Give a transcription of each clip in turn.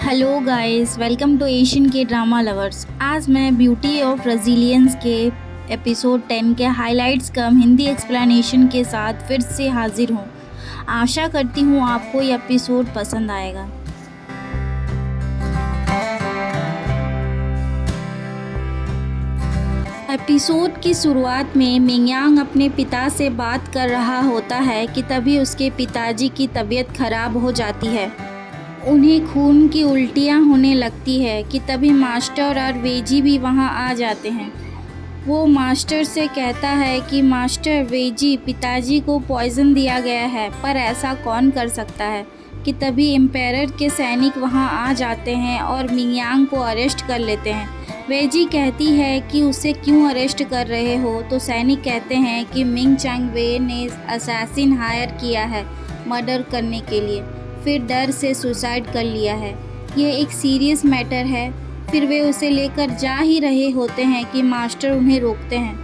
Hello guys, welcome to Asian K drama lovers. आज मैं beauty of resilience के episode 10 के हाइलाइट्स कम Hindi explanation के साथ फिर से हाजिर हूँ। आशा करती हूँ आपको ये एपिसोड पसंद आएगा। एपिसोड की शुरुआत में मिंगयांग अपने पिता से बात कर रहा होता है कि तभी उसके पिताजी की तबीयत खराब हो जाती है। उन्हें खून की उल्टियाँ होने लगती है कि तभी मास्टर और वेजी भी वहाँ आ जाते हैं। वो मास्टर से कहता है कि मास्टर वेजी, पिताजी को पॉइज़न दिया गया है, पर ऐसा कौन कर सकता है। कि तभी एम्पायर के सैनिक वहाँ आ जाते हैं और मिंगयांग को अरेस्ट कर लेते हैं। वेजी कहती है कि उसे क्यों अरेस्ट कर रहे हो, तो सैनिक कहते हैं कि मिंग चांगवे ने असैसिन हायर किया है मर्डर करने के लिए, फिर डर से सुसाइड कर लिया है। ये एक सीरियस मैटर है। फिर वे उसे लेकर जा ही रहे होते हैं कि मास्टर उन्हें रोकते हैं।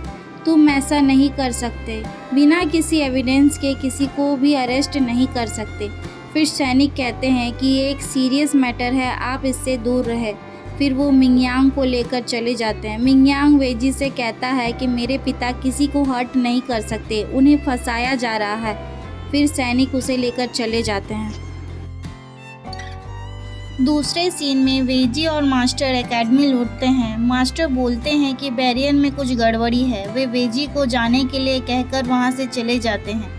तुम ऐसा नहीं कर सकते, बिना किसी एविडेंस के किसी को भी अरेस्ट नहीं कर सकते। फिर सैनिक कहते हैं कि ये एक सीरियस मैटर है, आप इससे दूर रहे। फिर वो मिंगयांग को लेकर चले जाते हैं। मिंगयांग वेजी से कहता है कि मेरे पिता किसी को हर्ट नहीं कर सकते, उन्हें फंसाया जा रहा है। फिर सैनिक उसे लेकर चले जाते हैं। दूसरे सीन में वेजी और मास्टर एकेडमी लौटते हैं। मास्टर बोलते हैं कि बैरियर में कुछ गड़बड़ी है। वे वेजी को जाने के लिए कहकर वहां से चले जाते हैं।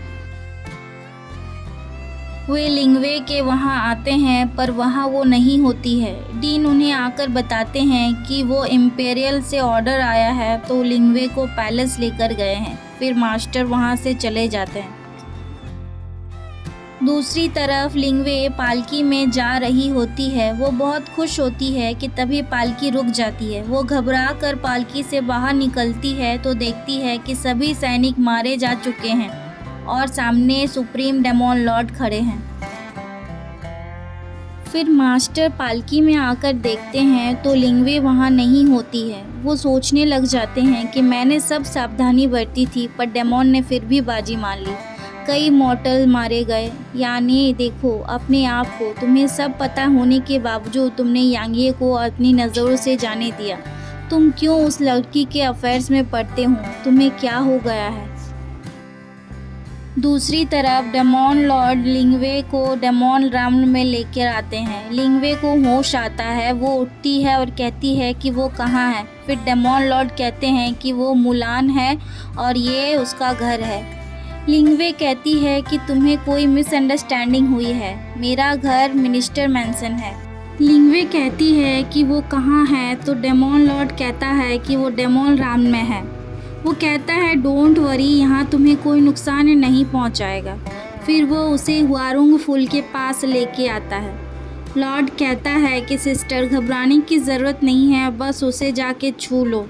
वे लिंगवे के वहां आते हैं, पर वहां वो नहीं होती है। डीन उन्हें आकर बताते हैं कि वो इम्पेरियल से ऑर्डर आया है, तो लिंगवे को पैलेस लेकर गए हैं। फिर मास्टर वहां से चले जाते हैं। दूसरी तरफ लिंगवे पालकी में जा रही होती है। वो बहुत खुश होती है कि तभी पालकी रुक जाती है। वो घबरा कर पालकी से बाहर निकलती है तो देखती है कि सभी सैनिक मारे जा चुके हैं और सामने सुप्रीम डेमोन लॉर्ड खड़े हैं। फिर मास्टर पालकी में आकर देखते हैं तो लिंगवे वहाँ नहीं होती है। वो सोचने लग जाते हैं कि मैंने सब सावधानी बरती थी, पर डेमोन ने फिर भी बाजी मान ली। कई मॉर्टल मारे गए। यानी देखो अपने आप को, तुम्हें सब पता होने के बावजूद तुमने यांगे को अपनी नज़रों से जाने दिया। तुम क्यों उस लड़की के अफेयर्स में पड़ते हो? तुम्हें क्या हो गया है? दूसरी तरफ डेमोन लॉर्ड लिंगवे को डेमोन राउंड में लेकर आते हैं। लिंगवे को होश आता है। वो उठती है और कहती है कि वो कहाँ है। फिर डेमोन लॉर्ड कहते हैं कि वो मुलान है और ये उसका घर है। लिंगवे कहती है कि तुम्हें कोई मिसअंडरस्टैंडिंग हुई है, मेरा घर मिनिस्टर मैंसन है। लिंगवे कहती है कि वो कहाँ है, तो डेमोन लॉर्ड कहता है कि वो डेमोन राम में है। वो कहता है डोंट वरी, यहाँ तुम्हें कोई नुकसान नहीं पहुँचाएगा। फिर वो उसे हुआरुंग फूल के पास लेके आता है। लॉर्ड कहता है कि सिस्टर घबराने की ज़रूरत नहीं है, बस उसे जाके छू लो।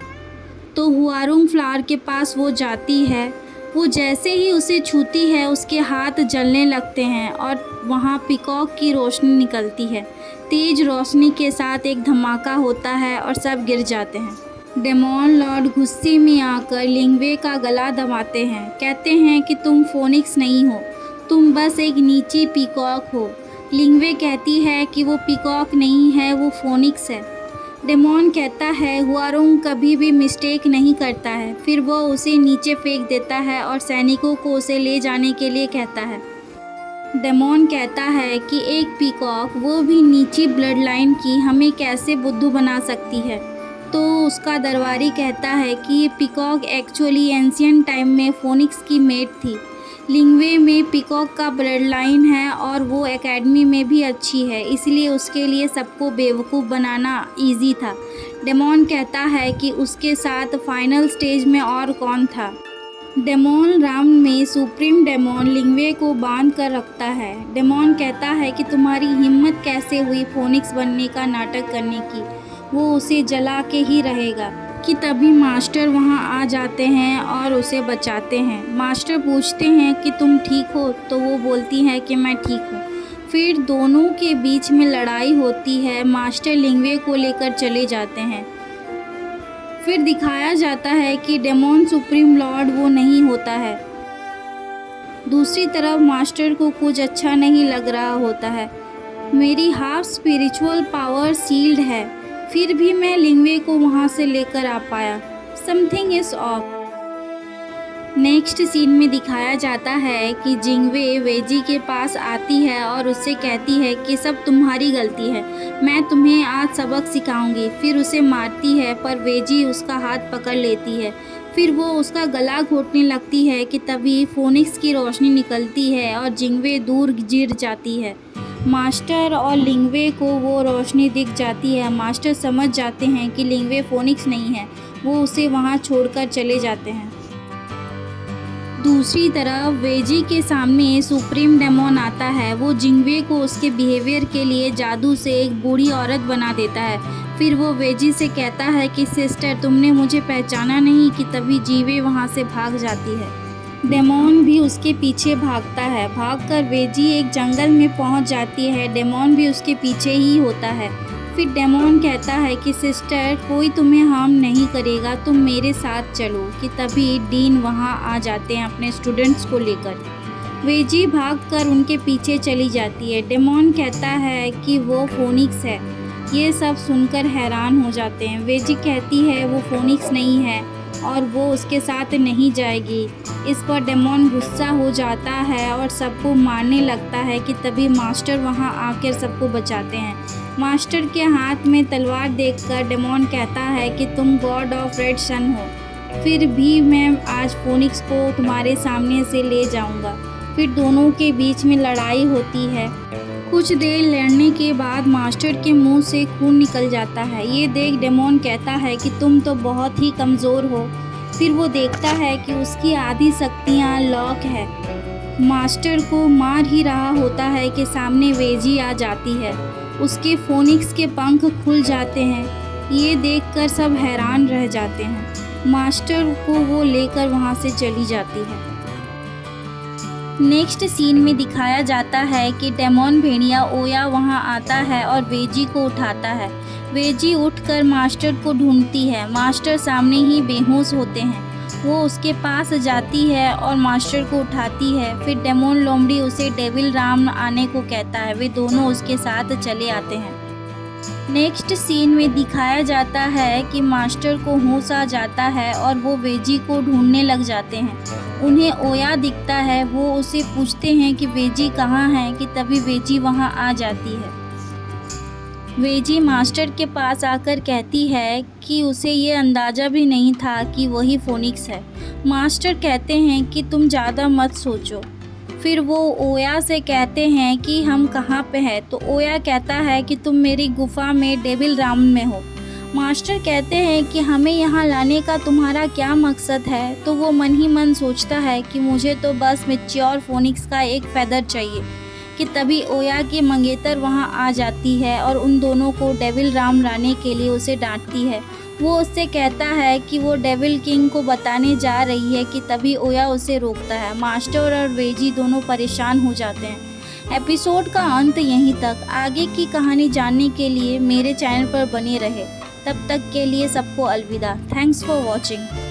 तो हुआरुंग फ्लावर के पास वो जाती है। वो जैसे ही उसे छूती है उसके हाथ जलने लगते हैं और वहाँ पिकॉक की रोशनी निकलती है। तेज रोशनी के साथ एक धमाका होता है और सब गिर जाते हैं। डेमोन लॉर्ड गुस्से में आकर लिंगवे का गला दबाते हैं। कहते हैं कि तुम फोनिक्स नहीं हो, तुम बस एक नीची पिकॉक हो। लिंगवे कहती है कि वो पिकॉक नहीं है, वो फोनिक्स है। डेमोन कहता है हुआरुंग कभी भी मिस्टेक नहीं करता है। फिर वो उसे नीचे फेंक देता है और सैनिकों को उसे ले जाने के लिए कहता है। डेमोन कहता है कि एक पीकॉक, वो भी नीची ब्लड लाइन की, हमें कैसे बुद्धू बना सकती है। तो उसका दरबारी कहता है कि ये पीकॉक एक्चुअली एंशियंट टाइम में फोनिक्स की मेट थी। लिंगवे में पीकॉक का ब्लड लाइन है और वो एकेडमी में भी अच्छी है, इसलिए उसके लिए सबको बेवकूफ़ बनाना इजी था। डेमोन कहता है कि उसके साथ फाइनल स्टेज में और कौन था। डेमोन राउंड में सुप्रीम डेमोन लिंगवे को बांध कर रखता है। डेमोन कहता है कि तुम्हारी हिम्मत कैसे हुई फोनिक्स बनने का नाटक करने की, वो उसे जला के ही रहेगा। कि तभी मास्टर वहां आ जाते हैं और उसे बचाते हैं। मास्टर पूछते हैं कि तुम ठीक हो, तो वो बोलती है कि मैं ठीक हूँ। फिर दोनों के बीच में लड़ाई होती है। मास्टर लिंगवे को लेकर चले जाते हैं। फिर दिखाया जाता है कि डेमोन सुप्रीम लॉर्ड वो नहीं होता है। दूसरी तरफ मास्टर को कुछ अच्छा नहीं लग रहा होता है। मेरी हाफ स्पिरिचुअल पावर सील्ड है, फिर भी मैं लिंगवे को वहाँ से लेकर आ पाया। Something is off. Next scene में दिखाया जाता है कि जिंगवे वेजी के पास आती है और उससे कहती है कि सब तुम्हारी गलती है, मैं तुम्हें आज सबक सिखाऊंगी। फिर उसे मारती है पर वेजी उसका हाथ पकड़ लेती है। फिर वो उसका गला घोटने लगती है कि तभी फोनिक्स की रोशनी निकलती है और जिंगवे दूर गिर जाती है। मास्टर और लिंगवे को वो रोशनी दिख जाती है। मास्टर समझ जाते हैं कि लिंगवे फोनिक्स नहीं है, वो उसे वहाँ छोड़कर चले जाते हैं। दूसरी तरफ वेजी के सामने सुप्रीम डेमोन आता है। वो जिंगवे को उसके बिहेवियर के लिए जादू से एक बूढ़ी औरत बना देता है। फिर वो वेजी से कहता है कि सिस्टर तुमने मुझे पहचाना नहीं, कि तभी जीवे वहाँ से भाग जाती है। डेमोन भी उसके पीछे भागता है। भागकर वेजी एक जंगल में पहुँच जाती है। डेमोन भी उसके पीछे ही होता है। फिर डेमोन कहता है कि सिस्टर कोई तुम्हें हार्म नहीं करेगा, तुम मेरे साथ चलो। कि तभी डीन वहाँ आ जाते हैं अपने स्टूडेंट्स को लेकर। वेजी भागकर उनके पीछे चली जाती है। डेमोन कहता है कि वो फोनिक्स है। ये सब सुनकर हैरान हो जाते हैं। वेजी कहती है वो फोनिक्स नहीं है और वो उसके साथ नहीं जाएगी। इस पर डेमोन गुस्सा हो जाता है और सबको मारने लगता है। कि तभी मास्टर वहाँ आकर सबको बचाते हैं। मास्टर के हाथ में तलवार देखकर डेमोन कहता है कि तुम गॉड ऑफ रेड सन हो, फिर भी मैं आज फोनिक्स को तुम्हारे सामने से ले जाऊंगा। फिर दोनों के बीच में लड़ाई होती है। कुछ देर लड़ने के बाद मास्टर के मुंह से खून निकल जाता है। ये देख डेमोन कहता है कि तुम तो बहुत ही कमज़ोर हो। फिर वो देखता है कि उसकी आधी शक्तियाँ लॉक है। मास्टर को मार ही रहा होता है कि सामने वेजी आ जाती है। उसके फोनिक्स के पंख खुल जाते हैं। ये देखकर सब हैरान रह जाते हैं। मास्टर को वो लेकर वहाँ से चली जाती है। नेक्स्ट सीन में दिखाया जाता है कि डेमोन भेड़िया ओया वहाँ आता है और वेजी को उठाता है। वेजी उठकर मास्टर को ढूंढती है। मास्टर सामने ही बेहोश होते हैं। वो उसके पास जाती है और मास्टर को उठाती है। फिर डेमोन लोमड़ी उसे डेविल राम आने को कहता है। वे दोनों उसके साथ चले आते हैं। नेक्स्ट सीन में दिखाया जाता है कि मास्टर को होश आ जाता है और वो वेजी को ढूंढने लग जाते हैं। उन्हें ओया दिखता है। वो उसे पूछते हैं कि वेजी कहाँ है। कि तभी वेजी वहाँ आ जाती है। वेजी मास्टर के पास आकर कहती है कि उसे ये अंदाज़ा भी नहीं था कि वही फोनिक्स है। मास्टर कहते हैं कि तुम ज़्यादा मत सोचो। फिर वो ओया से कहते हैं कि हम कहाँ पे हैं। तो ओया कहता है कि तुम मेरी गुफा में डेविल राम में हो। मास्टर कहते हैं कि हमें यहाँ लाने का तुम्हारा क्या मकसद है। तो वो मन ही मन सोचता है कि मुझे तो बस मैच्योर फोनिक्स का एक फेदर चाहिए। कि तभी ओया की मंगेतर वहाँ आ जाती है और उन दोनों को डेविल राम लाने के लिए उसे डांटती है। वो उससे कहता है कि वो डेविल किंग को बताने जा रही है। कि तभी ओया उसे रोकता है। मास्टर और वेजी दोनों परेशान हो जाते हैं। एपिसोड का अंत यहीं तक। आगे की कहानी जानने के लिए मेरे चैनल पर बने रहे। तब तक के लिए सबको अलविदा। Thanks for watching.